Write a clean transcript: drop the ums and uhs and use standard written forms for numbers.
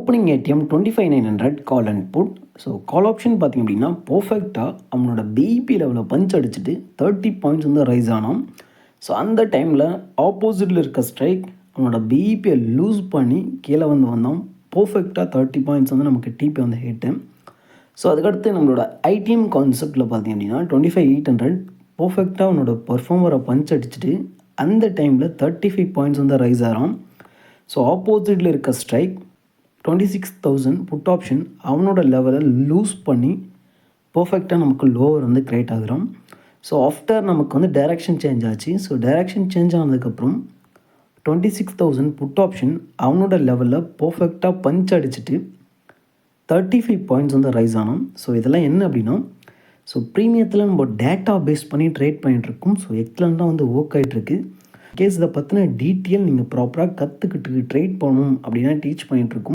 Opening ATM 25,900 call and put. So call option பார்த்திங்க அப்படின்னா பர்ஃபெக்டாக அவனோட பிஇபி லெவலில் பஞ்ச் அடிச்சுட்டு 30 பாயிண்ட்ஸ் வந்து ரைஸ் ஆனோம். ஸோ அந்த டைமில் ஆப்போசிட்டில் இருக்க ஸ்ட்ரைக் அவனோட பிஇபியை லூஸ் பண்ணி கீழே வந்தோம். பர்ஃபெக்டாக 30 பாயிண்ட்ஸ் வந்து நமக்கு டிபி வந்து ஹிட்டு. ஸோ அதுக்கடுத்து நம்மளோட ஐடிஎம் கான்செப்டில் பார்த்திங்க அப்படின்னா 25,800 பர்ஃபெக்டாக அவனோட பர்ஃபார்மரை பஞ்ச் அடிச்சுட்டு அந்த டைமில் 35 பாயிண்ட்ஸ் வந்து ரைஸ் ஆகிறான். ஸோ ஆப்போசிட்டில் இருக்க ஸ்ட்ரைக் 26,000 புட் ஆப்ஷன் அவனோட லெவலை லூஸ் பண்ணி பர்ஃபெக்டாக நமக்கு லோவர் வந்து க்ரியேட் ஆகுறோம். ஸோ ஆஃப்டர் நமக்கு வந்து டைரக்ஷன் சேஞ்ச் ஆச்சு. ஸோ டைரக்ஷன் சேஞ்ச் ஆனதுக்கப்புறம் 26,000 புட் ஆப்ஷன் அவனோட லெவலில் பர்ஃபெக்டாக பஞ்ச் அடிச்சுட்டு 35 பாயிண்ட்ஸ் வந்து ரைஸ் ஆனோம். ஸோ இதெல்லாம் என்ன அப்படின்னா, ஸோ ப்ரீமியத்தில் நம்ம டேட்டா பேஸ் பண்ணி ட்ரேட் பண்ணிகிட்ருக்கோம். ஸோ எக்ஸலண்ட்டாக வந்து ஒர்க் ஆகிட்டுருக்கு. கேஸ் இதை பற்றின டீட்டெயில் நீங்கள் ப்ராப்பராக கற்றுக்கிட்டு ட்ரேட் பண்ணணும் அப்படின்னா டீச் பண்ணிகிட்ருக்கோம்.